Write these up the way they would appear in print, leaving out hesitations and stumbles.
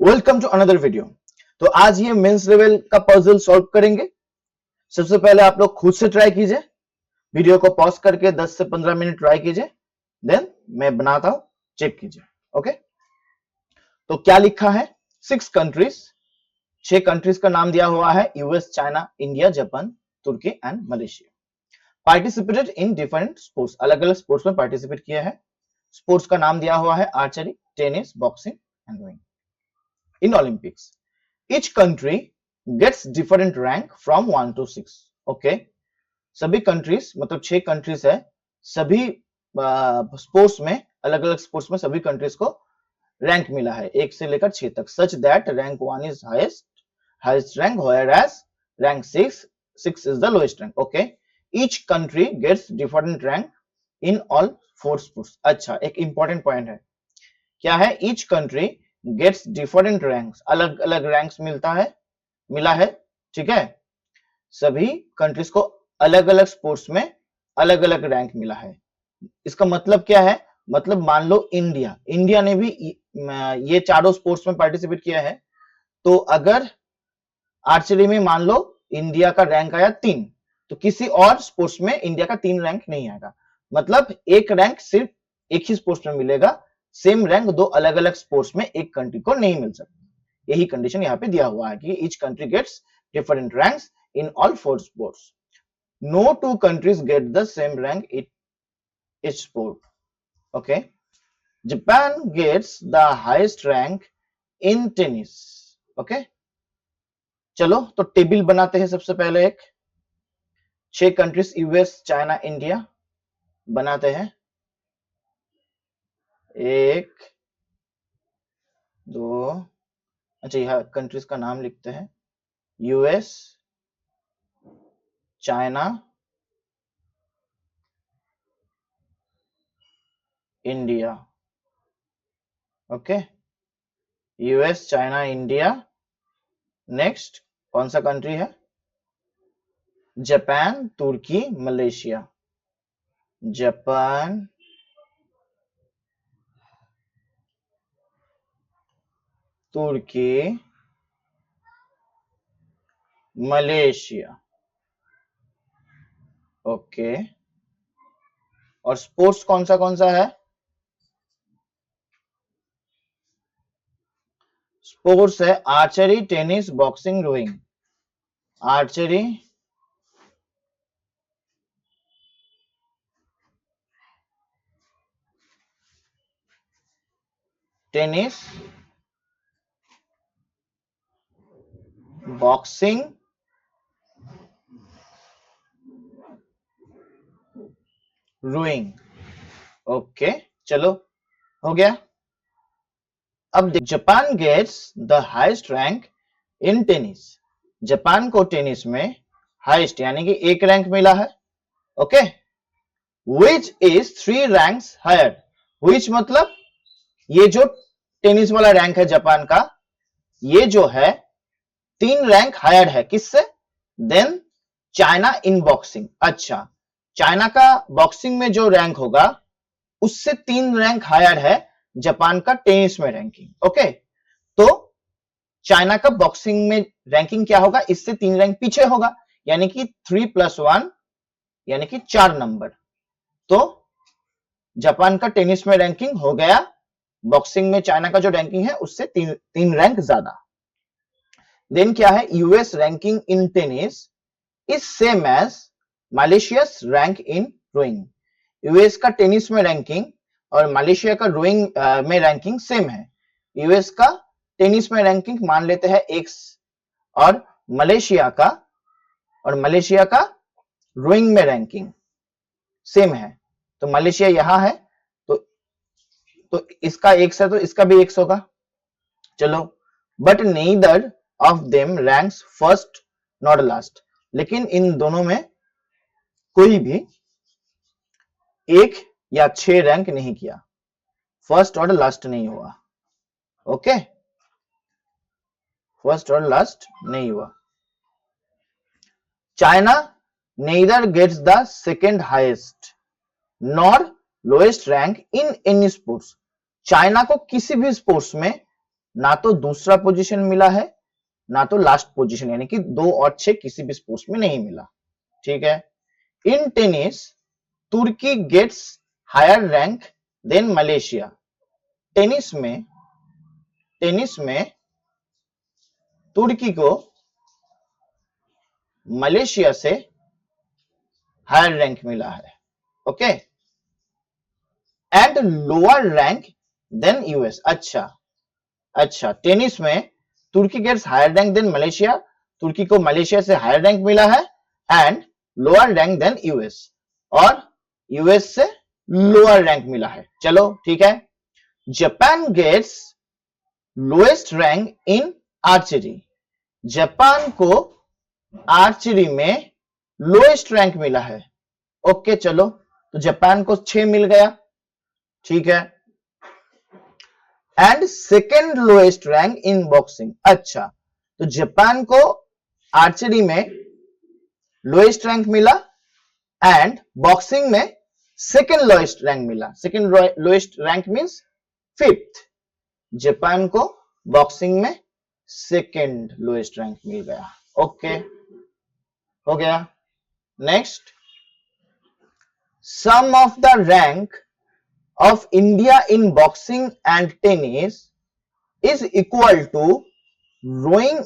Welcome to another video. तो आज ये मेंस लेवल का पजल सॉल्व करेंगे। सबसे पहले आप लोग खुद से ट्राई कीजिए, वीडियो को पॉज करके 10 से 15 मिनट ट्राई कीजिए, देन मैं बनाता हूं, चेक कीजिए। ओके, तो क्या लिखा है? 6 कंट्रीज, 6 कंट्रीज का नाम दिया हुआ है US, China, India, Japan, Turkey and Malaysia. Participated in different sports, अलग अलग स्पोर्ट्स में पार्टिसिपेट किया है। स्पोर्ट्स का नाम दिया हुआ है archery, tennis, boxing and rowing. In Olympics, each country gets different rank from 1 to 6. Okay, सभी कंट्रीज मतलब 6 कंट्रीज है, सभी स्पोर्ट्स में, अलग अलग स्पोर्ट्स में सभी कंट्रीज को रैंक मिला है 1 से लेकर 6 तक, such that rank 1 is highest rank, whereas rank 6 is the lowest rank. Okay, each country gets different rank in all 4 sports. अच्छा, एक इंपॉर्टेंट पॉइंट है, क्या है? Each country gets different ranks, अलग अलग रैंक्स मिला है, ठीक है। सभी कंट्रीज को अलग अलग स्पोर्ट्स में अलग अलग रैंक मिला है। इसका मतलब क्या है? मतलब मान लो इंडिया ने भी ये चारों स्पोर्ट्स में पार्टिसिपेट किया है, तो अगर आर्चरी में मान लो इंडिया का रैंक आया 3, तो किसी और स्पोर्ट्स में इंडिया का 3 रैंक नहीं आएगा। मतलब एक रैंक सिर्फ एक ही स्पोर्ट्स में मिलेगा, सेम रैंक दो अलग अलग स्पोर्ट्स में एक कंट्री को नहीं मिल सकती। यही कंडीशन यहाँ पे दिया हुआ है कि each country gets different ranks in all 4 sports. No 2 countries get the same rank in each sport. Okay, Japan gets the highest rank in tennis. Okay, चलो तो टेबल बनाते हैं। सबसे पहले एक 6 कंट्रीज यूएस, चाइना, इंडिया बनाते हैं। 1 2, अच्छा यहाँ कंट्रीज का नाम लिखते हैं, US, China, India. Okay, US, China, India. Next कौन सा कंट्री है? Japan, Turkey, Malaysia. Japan, Turkey, Malaysia. Okay, और स्पोर्ट्स कौन सा है? स्पोर्ट्स है archery, tennis, boxing, rowing. Archery, tennis, boxing, rowing. Okay, चलो हो गया। अब Japan gets the highest rank in tennis. Japan को टेनिस में हाईएस्ट यानी कि एक रैंक मिला है। Okay, which is 3 ranks higher. Which मतलब ये जो टेनिस वाला रैंक है जापान का, ये जो है 3 रैंक हायर है किससे? Then China in boxing. अच्छा, चाइना का बॉक्सिंग में जो रैंक होगा उससे 3 रैंक हायर है जापान का टेनिस में रैंकिंग। ओके, तो चाइना का बॉक्सिंग में रैंकिंग क्या होगा? इससे 3 रैंक पीछे होगा, यानी कि 3 + 1 यानी कि 4 नंबर। तो जापान का टेनिस में रैंकिंग हो गया, बॉक्सिंग में चाइना का जो रैंकिंग है उससे 3 रैंक ज्यादा। देन क्या है? US ranking in tennis is same as Malaysia's rank in rowing. US का टेनिस में रैंकिंग और मलेशिया का रोइंग में रैंकिंग सेम है। यूएस का टेनिस में रैंकिंग मान लेते हैं X, और मलेशिया का रोइंग में रैंकिंग सेम है। तो मलेशिया यहां है, तो इसका X है तो इसका भी X होगा। चलो, but neither of them ranks first nor last। लेकिन इन दोनों में कोई भी 1 या 6 रैंक नहीं किया, फर्स्ट और लास्ट नहीं हुआ। ओके, फर्स्ट और लास्ट नहीं हुआ। China neither gets the second highest nor lowest rank in any sports। China को किसी भी स्पोर्ट्स में ना तो दूसरा पोजीशन मिला है ना तो लास्ट पोजीशन, यानी कि 2 और 6 किसी भी स्पोर्ट्स में नहीं मिला। ठीक है। In tennis Turkey gets higher rank than Malaysia. Tennis में तुर्की को मलेशिया से हायर रैंक मिला है। Okay. And lower rank than US. अच्छा, टेनिस में Turkey gets higher rank than Malaysia, तुर्की को मलेशिया से हायर रैंक मिला है, and lower rank than US, और यूएस से लोअर रैंक मिला है। चलो ठीक है। Japan gets lowest rank in archery. Japan को आर्चरी में लोएस्ट रैंक मिला है। ओके चलो, तो जापान को 6 मिल गया। ठीक है। And second lowest rank in boxing. अच्छा, तो जापान को आर्चरी में लोएस्ट रैंक मिला एंड बॉक्सिंग में सेकेंड लोएस्ट रैंक मिला। Second lowest rank means 5th। Japan को बॉक्सिंग में सेकेंड लोएस्ट रैंक मिल गया। ओके, हो गया। Next, sum of the rank of India in boxing and tennis is equal to rowing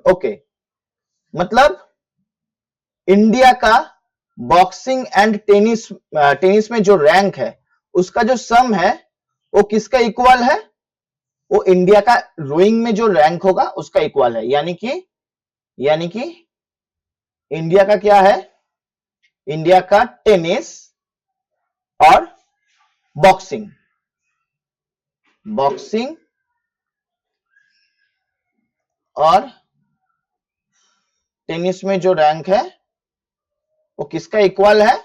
okay, मतलब India का boxing and tennis में जो रैंक है उसका जो सम है वो किसका इक्वल है? वो इंडिया का रोइंग में जो रैंक होगा उसका इक्वल है। यानी कि इंडिया का क्या है? इंडिया का टेनिस और बॉक्सिंग और टेनिस में जो रैंक है वो किसका इक्वल है?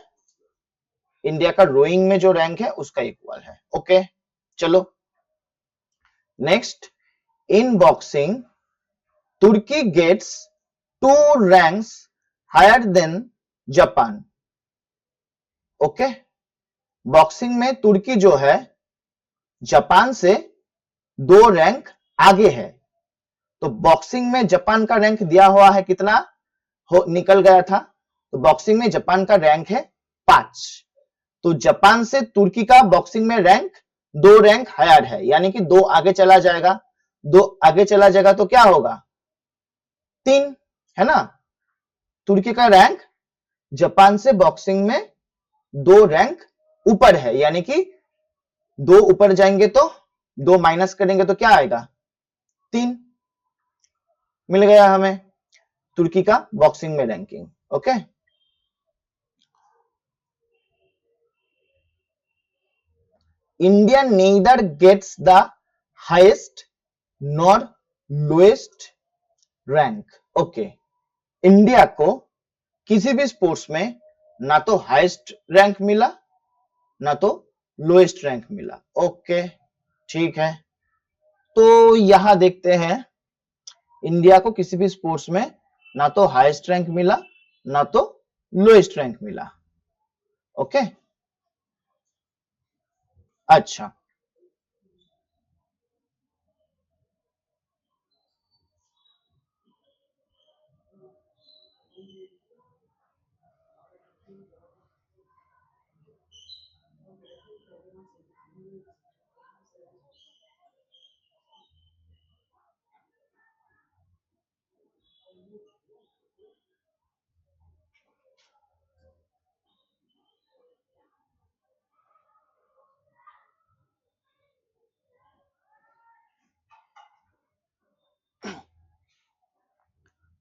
इंडिया का रोइंग में जो रैंक है उसका इक्वल है। ओके चलो next, in boxing Turkey gets 2 ranks higher than Japan. Okay, boxing में तुर्की जो है जापान से 2 रैंक आगे है। तो बॉक्सिंग में जापान का रैंक दिया हुआ है कितना निकल गया था, तो बॉक्सिंग में जापान का रैंक है 5। तो जापान से तुर्की का बॉक्सिंग में रैंक 2 रैंक हायर है, यानी कि 2 आगे चला जाएगा। 2 आगे चला जाएगा तो क्या होगा? 3, है ना। तुर्की का रैंक जापान से बॉक्सिंग में 2 रैंक ऊपर है, यानी कि 2 ऊपर जाएंगे तो 2 माइनस करेंगे तो क्या आएगा? 3 मिल गया हमें तुर्की का बॉक्सिंग में ranking. Okay, India neither gets the highest nor lowest rank। Okay, India को किसी भी स्पोर्ट्स में ना तो हाईएस्ट रैंक मिला ना तो लोएस्ट रैंक मिला। ओके ठीक है, तो यहां देखते हैं इंडिया को किसी भी स्पोर्ट्स में ना तो हाईएस्ट रैंक मिला ना तो लोएस्ट रैंक मिला। ओके अच्छा,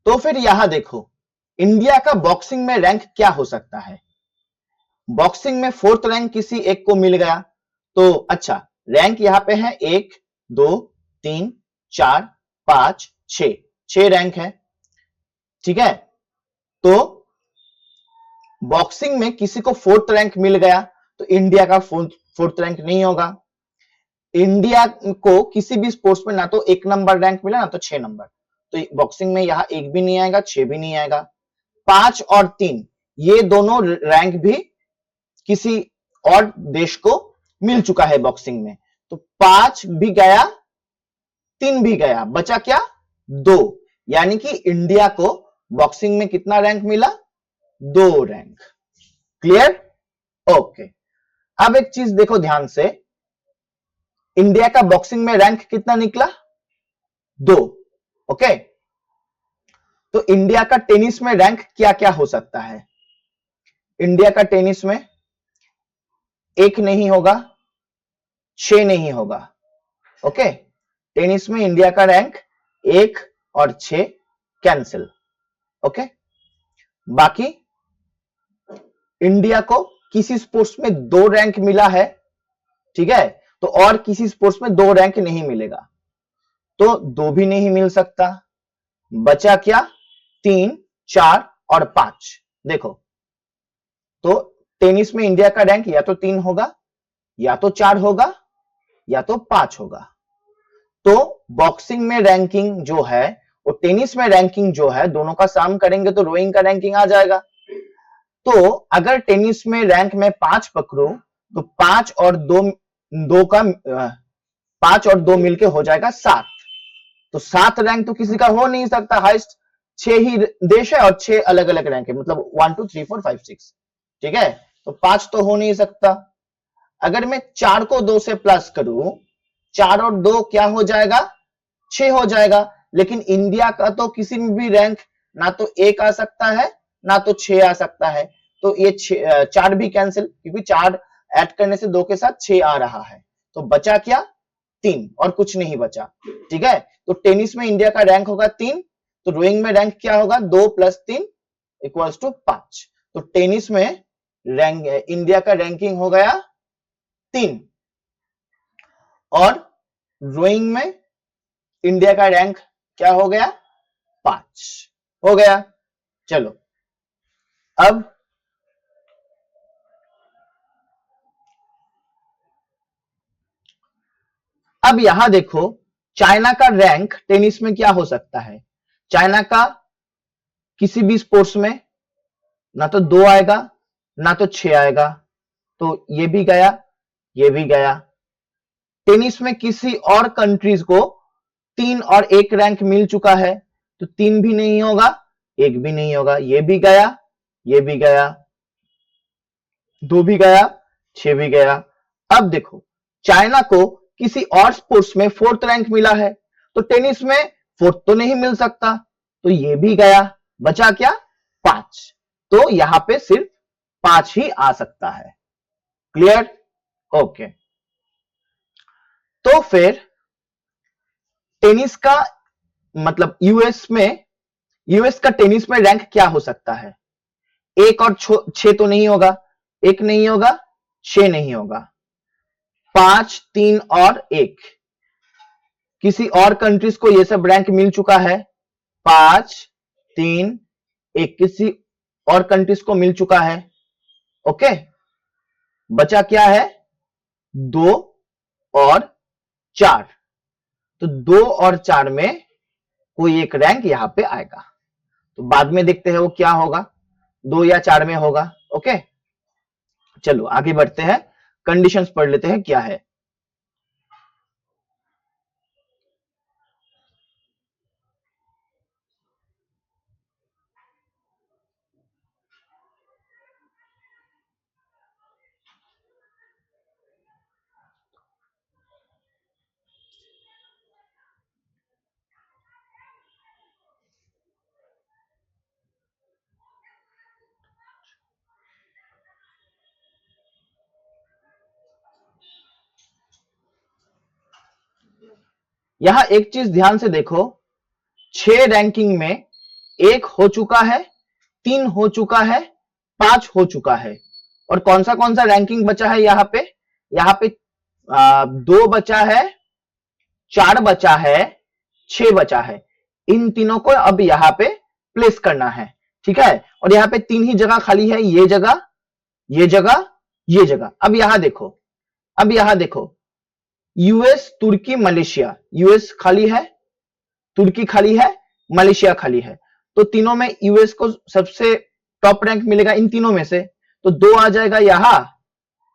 तो फिर यहां देखो इंडिया का बॉक्सिंग में रैंक क्या हो सकता है। बॉक्सिंग में 4th रैंक किसी एक को मिल गया, तो अच्छा रैंक यहां पे है 1 2 3 4 5 6 रैंक है। ठीक है, तो बॉक्सिंग में किसी को 4th रैंक मिल गया तो इंडिया का 4th रैंक नहीं होगा। इंडिया को किसी भी स्पोर्ट्स में ना तो 1 नंबर रैंक मिला ना तो 6 नंबर, तो बॉक्सिंग में यहां 1 भी नहीं आएगा 6 भी नहीं आएगा। 5 और 3 ये दोनों रैंक भी किसी और देश को मिल चुका है बॉक्सिंग में, तो 5 भी गया, 3 भी गया, बचा क्या? 2। यानी कि इंडिया को बॉक्सिंग में कितना रैंक मिला? 2 रैंक। क्लियर? ओके। अब एक चीज देखो ध्यान से, इंडिया का बॉक्सिंग में रैंक कितना निकला? 2। ओके। तो इंडिया का टेनिस में रैंक क्या क्या हो सकता है? इंडिया का टेनिस में 1 नहीं होगा, 6 नहीं होगा। ओके। टेनिस में इंडिया का रैंक 1 और 6 कैंसिल। ओके। बाकी इंडिया को किसी स्पोर्ट्स में 2 रैंक मिला है, ठीक है, तो और किसी स्पोर्ट्स में 2 रैंक नहीं मिलेगा, तो 2 भी नहीं मिल सकता। बचा क्या? 3, 4 और 5। देखो, तो टेनिस में इंडिया का रैंक या तो 3 होगा, या तो 4 होगा, या तो 5 होगा। तो बॉक्सिंग में रैंकिंग जो है और टेनिस में रैंकिंग जो है, दोनों का सम करेंगे तो रोइंग का रैंकिंग आ जाएगा। तो अगर टेनिस में रैंक में 5 पकड़ो तो 5 और 2 मिलके हो जाएगा 7। तो 7 रैंक तो किसी का हो नहीं सकता, हाईएस्ट 6 ही देश है और 6 अलग अलग रैंक है, मतलब 1 2 3 4 5 6। ठीक है, तो 5 तो हो नहीं सकता। अगर मैं 4 को 2 से प्लस करूं, 4 और 2 क्या हो जाएगा? 6 हो जाएगा। लेकिन इंडिया का तो किसी में भी रैंक ना तो 1 आ सकता है ना तो 6 आ सकता है, तो ये 4 भी कैंसिल, क्योंकि 4 ऐड करने से 2 के साथ 6 आ रहा है। तो बचा क्या? 3 और कुछ नहीं बचा। ठीक है, तो टेनिस में इंडिया का रैंक होगा 3, तो रोइंग में रैंक क्या होगा? 2 + 3 = 5। तो टेनिस में रैंक इंडिया का रैंकिंग हो गया 3 और रोइंग में इंडिया का रैंक क्या हो गया? 5 हो गया। चलो अब यहां देखो, चाइना का रैंक टेनिस में क्या हो सकता है? चाइना का किसी भी स्पोर्ट्स में ना तो 2 आएगा ना तो 6 आएगा, तो ये भी गया, ये भी गया। टेनिस में किसी और कंट्रीज को 3 और 1 रैंक मिल चुका है, तो 3 भी नहीं होगा, 1 भी नहीं होगा, ये भी गया, ये भी गया, 2 भी गया, 6 भी गया। अब देखो, चाइना को किसी और स्पोर्ट्स में 4th रैंक मिला है, तो टेनिस में 4th तो नहीं मिल सकता, तो ये भी गया। बचा क्या? 5। तो यहां पे सिर्फ 5 ही आ सकता है। क्लियर? ओके। तो फिर टेनिस का मतलब यूएस का टेनिस में रैंक क्या हो सकता है? 1 और 6 तो नहीं होगा, 1 नहीं होगा, 6 नहीं होगा, 5, 3 और 1। किसी और कंट्रीज को ये सब रैंक मिल चुका है, 5, 3, 1 किसी और कंट्रीज को मिल चुका है। ओके, बचा क्या है? 2 और 4। तो 2 और 4 में कोई एक रैंक यहां पे आएगा, तो बाद में देखते हैं वो क्या होगा, 2 या 4 में होगा। ओके, चलो आगे बढ़ते हैं, कंडीशंस पढ़ लेते हैं क्या है। यहां एक चीज ध्यान से देखो, 6 रैंकिंग में 1 हो चुका है, 3 हो चुका है, 5 हो चुका है, और कौन सा रैंकिंग बचा है यहाँ पे? यहाँ पे 2 बचा है, 4 बचा है, 6 बचा है। इन तीनों को अब यहाँ पे प्लेस करना है। ठीक है, और यहाँ पे 3 ही जगह खाली है, ये जगह, ये जगह, ये जगह। अब यहां देखो, यूएस, तुर्की, मलेशिया। यूएस खाली है, तुर्की खाली है, मलेशिया खाली है, तो तीनों में यूएस को सबसे टॉप रैंक मिलेगा इन तीनों में से, तो 2 आ जाएगा यहां,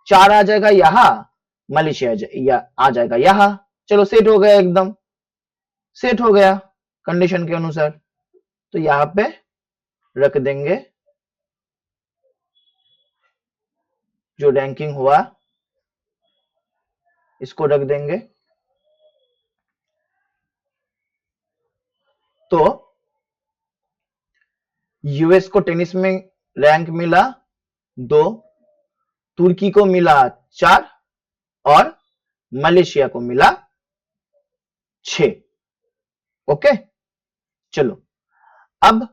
4 आ जाएगा यहां, मलेशिया या आ जाएगा यहां। चलो सेट हो गया, एकदम सेट हो गया कंडीशन के अनुसार। तो यहां पे रख देंगे जो रैंकिंग हुआ इसको रख देंगे। तो यूएस को टेनिस में रैंक मिला 2, तुर्की को मिला 4 और मलेशिया को मिला 6। ओके, चलो अब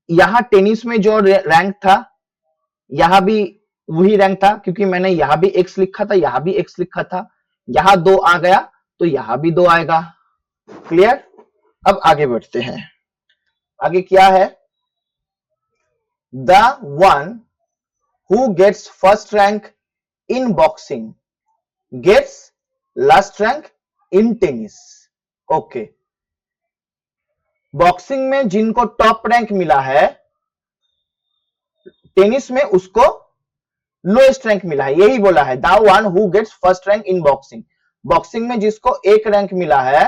यहां टेनिस में जो रैंक था यहां भी वही रैंक था, क्योंकि मैंने यहां भी एक्स लिखा था, यहां भी एक्स लिखा था। यहां 2 आ गया तो यहां भी 2 आएगा। क्लियर? अब आगे बढ़ते हैं। आगे क्या है? The one who gets first rank in boxing gets last rank in tennis. Okay, boxing में जिनको टॉप रैंक मिला है टेनिस में उसको लोएस्ट रैंक मिला है, यही बोला है। The one who gets first rank in boxing, boxing में जिसको एक रैंक मिला है,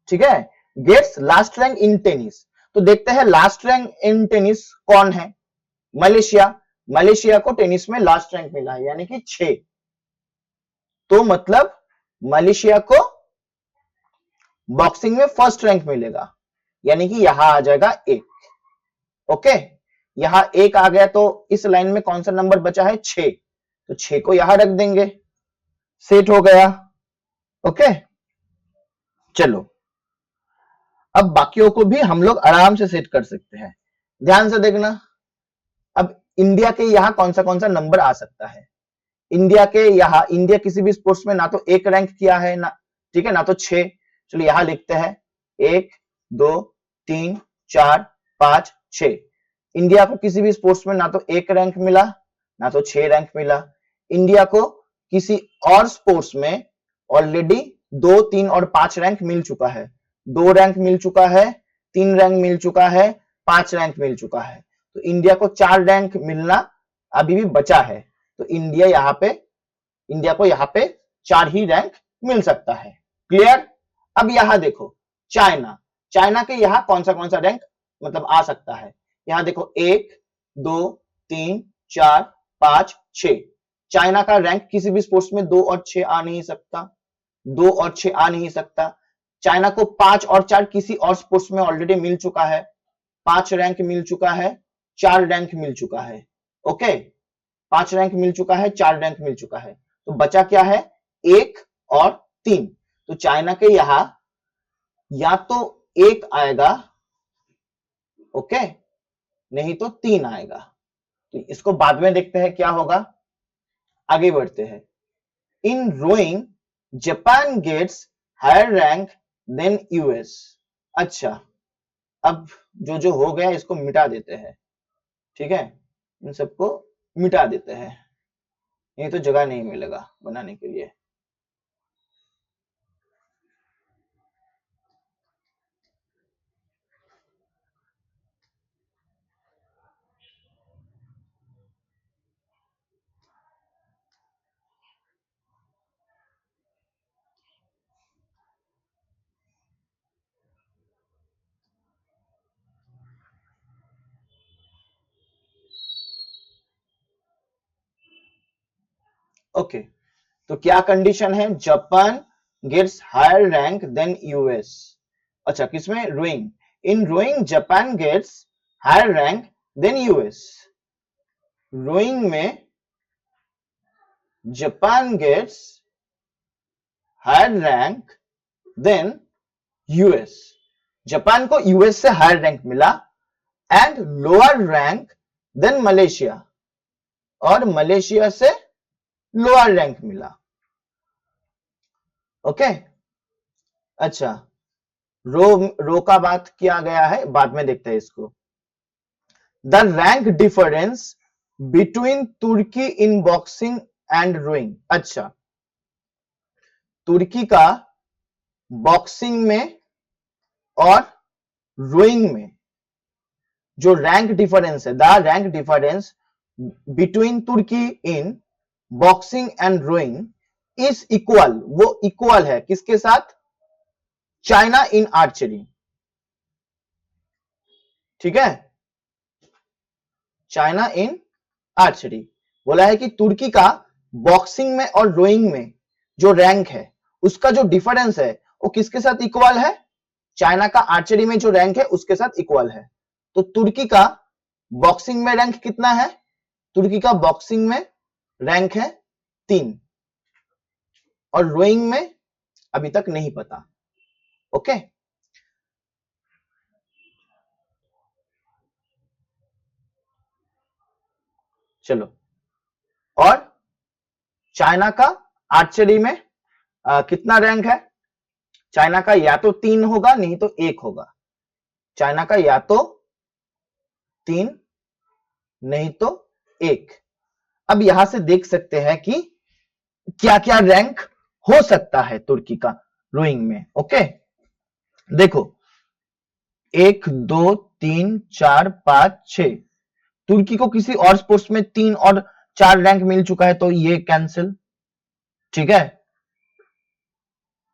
ठीक है, gets last rank in tennis. तो देखते हैं लास्ट रैंक इन टेनिस कौन है? मलेशिया। मलेशिया को टेनिस में लास्ट रैंक मिला है यानी कि 6। तो मतलब मलेशिया को बॉक्सिंग में फर्स्ट रैंक मिलेगा यानी कि यहां आ जाएगा 1। ओके, यहां 1 आ गया तो इस लाइन में कौन सा नंबर बचा है? 6। तो 6 को यहां रख देंगे, सेट हो गया। ओके, चलो अब बाकियों को भी हम लोग आराम से सेट कर सकते हैं। ध्यान से देखना, अब इंडिया के यहां कौन सा नंबर आ सकता है? इंडिया के यहां, इंडिया किसी भी स्पोर्ट्स में ना तो 1 रैंक किया है ना, ठीक है, ना तो 6। चलो यहां लिखते हैं 1 2 3 4 5 6। इंडिया को किसी भी स्पोर्ट्स में ना तो 1 रैंक मिला ना तो 6 रैंक मिला। इंडिया को किसी और स्पोर्ट्स में ऑलरेडी 2 3 और 5 रैंक मिल चुका है। 2 रैंक मिल चुका है, 3 रैंक मिल चुका है, 5 रैंक मिल चुका है। तो इंडिया को 4 रैंक मिलना अभी भी बचा है। तो इंडिया को यहां पे 4 ही रैंक मिल सकता है। क्लियर? अब यहां देखो चाइना, चाइना के यहां कौन सा रैंक मतलब आ सकता है? यहां देखो 1 2 3 4 5 6। चाइना का रैंक किसी भी स्पोर्ट्स में 2 और 6 आ नहीं सकता, 2 और 6 आ नहीं सकता। चाइना को 5 और 4 किसी और स्पोर्ट्स में ऑलरेडी मिल चुका है। 5 रैंक मिल चुका है, 4 रैंक मिल चुका है। ओके, 5 रैंक मिल चुका है, 4 रैंक मिल चुका है। तो बचा क्या है? 1 और 3। तो चाइना के यहां या तो 1 आएगा, ओके, नहीं तो 3 आएगा। तो इसको बाद में देखते हैं क्या होगा। आगे बढ़ते हैं। In rowing Japan gets higher rank than US. अच्छा, अब जो हो गया इसको मिटा देते हैं, ठीक है, इन सबको मिटा देते हैं, नहीं तो जगह नहीं मिलेगा बनाने के लिए। ओके, तो क्या कंडीशन है? Japan gets higher rank than US. अच्छा, किसमें? Rowing. In rowing Japan gets higher rank than US. Rowing में Japan gets higher rank than US. Japan को यूएस से हायर रैंक मिला and lower rank than Malaysia, और Malaysia से lower rank मिला। Okay, अच्छा, रो का बात किया गया है, बाद में देखते हैं इसको। The rank difference between Turkey in boxing and rowing. अच्छा, तुर्की का बॉक्सिंग में और रोइंग में जो रैंक डिफरेंस है, the rank difference between Turkey in boxing and rowing is equal, वो इक्वल है किसके साथ? China in archery. ठीक है, चाइना इन आर्चरी। बोला है कि तुर्की का बॉक्सिंग में और रोइंग में जो रैंक है उसका जो डिफरेंस है वो किसके साथ इक्वल है? चाइना का आर्चरी में जो रैंक है उसके साथ इक्वल है। तो तुर्की का बॉक्सिंग में रैंक कितना है? तुर्की का बॉक्सिंग में रैंक है 3 और रोइंग में अभी तक नहीं पता। ओके, चलो। और चाइना का आर्चरी में कितना रैंक है? चाइना का या तो 3 होगा नहीं तो 1 होगा। चाइना का या तो 3 नहीं तो 1। अब यहां से देख सकते हैं कि क्या क्या रैंक हो सकता है तुर्की का रोइंग में। ओके, देखो 1 2 3 4 5 6। तुर्की को किसी और स्पोर्ट्स में 3 और 4 रैंक मिल चुका है तो ये कैंसिल। ठीक है,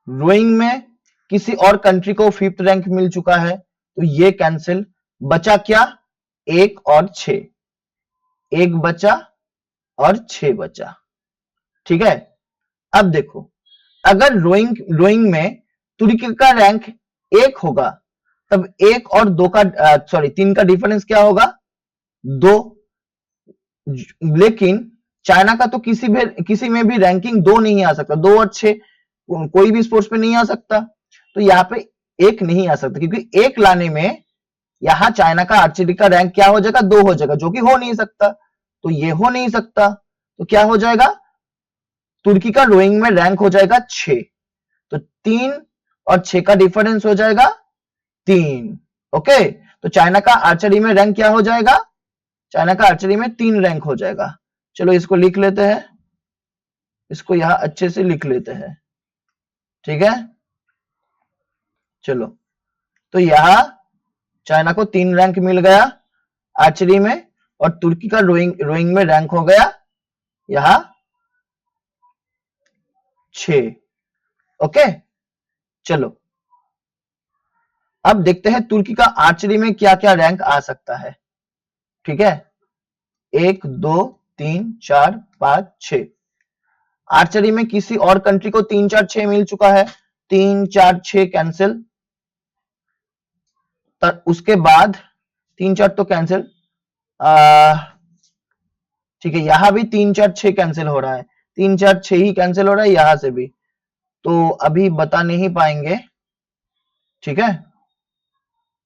रोइंग में किसी और कंट्री को 5th रैंक मिल चुका है तो ये कैंसिल। बचा क्या? 1 और 6, 1 बचा और 6 बचा। ठीक है, अब देखो अगर रोइंग में तुर्की का रैंक 1 होगा तब 1 और 2 का सॉरी 3 का डिफरेंस क्या होगा? 2। लेकिन चाइना का तो किसी में भी रैंकिंग 2 नहीं आ सकता। 2 और 6 कोई भी स्पोर्ट्स में नहीं आ सकता। तो यहाँ पे 1 नहीं आ सकता क्योंकि 1 लाने में यहां चाइना का आर्चरी का रैंक क्या हो जाएगा? 2 हो जाएगा, जो कि हो नहीं सकता। तो ये हो नहीं सकता, तो क्या हो जाएगा? तुर्की का रोइंग में रैंक हो जाएगा 6। तो 3 और 6 का डिफरेंस हो जाएगा 3। ओके, तो चाइना का आर्चरी में रैंक क्या हो जाएगा? चाइना का आर्चरी में 3 रैंक हो जाएगा। चलो इसको लिख लेते हैं, इसको यहां अच्छे से लिख लेते हैं। ठीक है, चलो तो यहां चाइना को 3 रैंक मिल गया आर्चरी में और तुर्की का रोइंग में रैंक हो गया यहां 6। ओके, चलो अब देखते हैं तुर्की का आर्चरी में क्या क्या रैंक आ सकता है। ठीक है, 1 2 3 4 5 6। आर्चरी में किसी और कंट्री को 3 4 6 मिल चुका है, 3 4 6 कैंसिल। उसके बाद 3 4 तो कैंसिल। ठीक है, यहां भी 3 4 6 कैंसिल हो रहा है, 3 4 6 ही कैंसिल हो रहा है यहां से भी, तो अभी बता नहीं पाएंगे। ठीक है,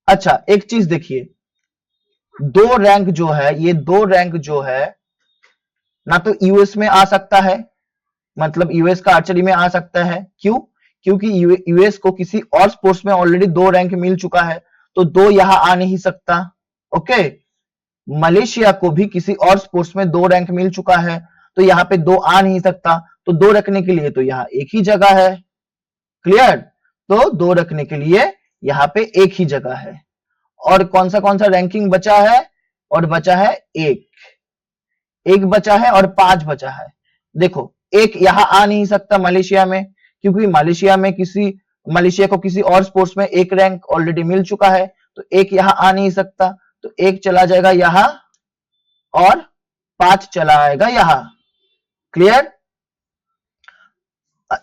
अच्छा एक चीज देखिए, 2 रैंक जो है, ये 2 रैंक जो है ना तो यूएस में आ सकता है, मतलब यूएस का आर्चरी में आ सकता है। क्यों? क्योंकि यूएस को किसी और स्पोर्ट्स में ऑलरेडी 2 रैंक मिल चुका है, तो 2 यहां आ नहीं सकता। ओके, मलेशिया को भी किसी और स्पोर्ट्स में 2 रैंक मिल चुका है, तो यहां पे 2 आ नहीं सकता। तो 2 रखने के लिए तो यहां एक ही जगह है। क्लियर? तो 2 रखने के लिए यहां पे एक ही जगह है। और कौन सा रैंकिंग बचा है? और बचा है 1 बचा है और 5 बचा है। देखो 1 यहां आ नहीं सकता मलेशिया में, क्योंकि मलेशिया को किसी और स्पोर्ट्स में 1 रैंक ऑलरेडी मिल चुका है, तो 1 यहां आ नहीं सकता। तो 1 चला जाएगा यहां और 5 चला आएगा यहां। क्लियर?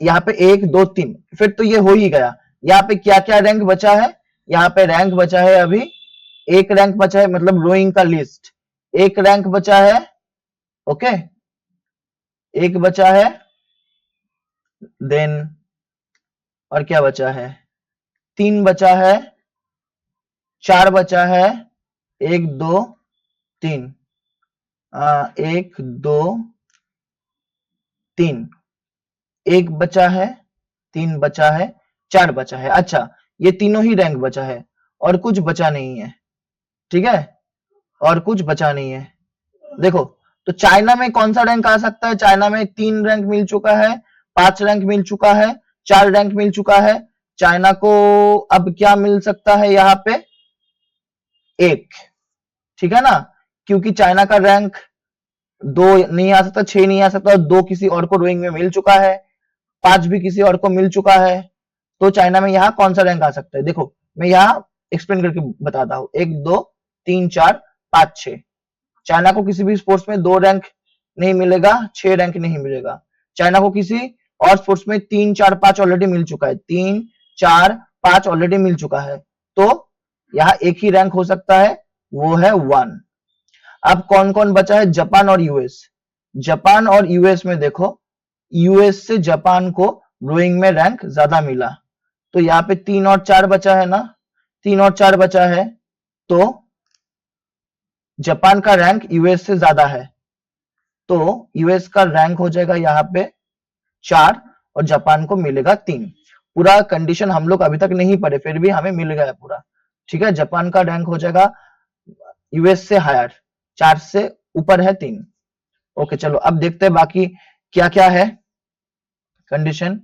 यहाँ पे 1 2 3, फिर तो ये हो ही गया। यहाँ पे क्या क्या रैंक बचा है? यहाँ पे रैंक बचा है अभी 1 रैंक बचा है, मतलब रोइंग का लिस्ट 1 रैंक बचा है। ओके, 1 बचा है, देन और क्या बचा है? 3 बचा है, 4 बचा है, 1 2 3, 1 2 3, 1 बचा है, 3 बचा है, 4 बचा है। अच्छा, ये तीनों ही रैंक बचा है और कुछ बचा नहीं है। ठीक है, और कुछ बचा नहीं है। देखो, तो चाइना में कौन सा रैंक आ सकता है? चाइना में 3 रैंक मिल चुका है, 5 रैंक मिल चुका है, 4 रैंक मिल चुका है। चाइना को अब क्या मिल सकता है यहाँ पे? 1। ठीक है ना, क्योंकि चाइना का रैंक 2 नहीं आ सकता, 6 नहीं आ सकता, 2 किसी और को रोइंग में मिल चुका है, 5 भी किसी और को मिल चुका है। तो चाइना में यहाँ कौन सा रैंक आ सकता है? देखो मैं यहाँ एक्सप्लेन करके बताता हूँ। 1 2 3 4 5 6। चाइना को किसी भी स्पोर्ट्स में 2 रैंक नहीं मिलेगा, 6 रैंक नहीं मिलेगा। चाइना को किसी और स्पोर्ट्स में 3 4 5 ऑलरेडी मिल चुका है, 3 4 5 ऑलरेडी मिल चुका है। तो यहाँ एक ही रैंक हो सकता है, वो है 1। अब कौन कौन बचा है? जापान और यूएस। जापान और यूएस में देखो, यूएस से जापान को रोइंग में रैंक ज्यादा मिला, तो यहाँ पे 3 और 4 बचा है ना, 3 और 4 बचा है, तो जापान का रैंक यूएस से ज्यादा है, तो यूएस का रैंक हो जाएगा यहाँ पे 4 और जापान को मिलेगा 3। पूरा कंडीशन हम लोग अभी तक नहीं पढ़े, फिर भी हमें मिल गया पूरा। ठीक है, जापान का रैंक हो जाएगा यूएस से हायर, 4 से ऊपर है 3। ओके चलो अब देखते हैं बाकी क्या क्या है condition.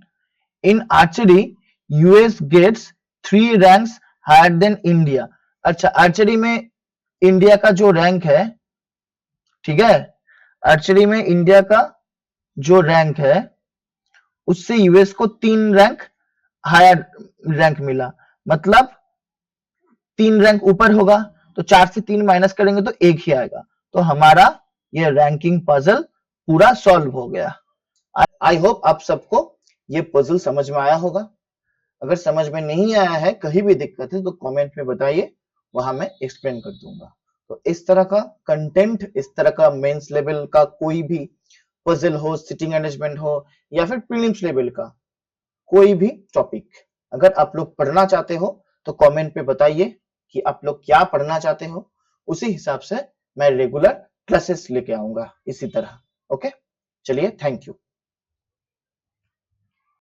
In archery US gets 3 ranks higher than India. अच्छा, आर्चरी में इंडिया का जो रैंक है, ठीक है, आर्चरी में इंडिया का जो रैंक है उससे यूएस को 3 रैंक हायर रैंक मिला, मतलब 3 रैंक ऊपर होगा, तो 4 से 3 माइनस करेंगे तो 1 ही आएगा। तो हमारा ये रैंकिंग पजल पूरा सॉल्व हो गया। आई होप आप सबको ये पजल समझ में आया होगा। अगर समझ में नहीं आया है, कहीं भी दिक्कत है तो कमेंट में बताइए, वहां मैं एक्सप्लेन कर दूंगा। तो इस तरह का कंटेंट, इस तरह का मेंस लेवल का कोई भी पजल हो, सिटिंग अरेंजमेंट हो, या फिर प्रीलिम्स लेवल का कोई भी टॉपिक अगर आप लोग पढ़ना चाहते हो तो कमेंट पे बताइए कि आप लोग क्या पढ़ना चाहते हो। उसी हिसाब से मैं रेगुलर क्लासेस लेके आऊंगा इसी तरह। ओके, चलिए, थैंक यू।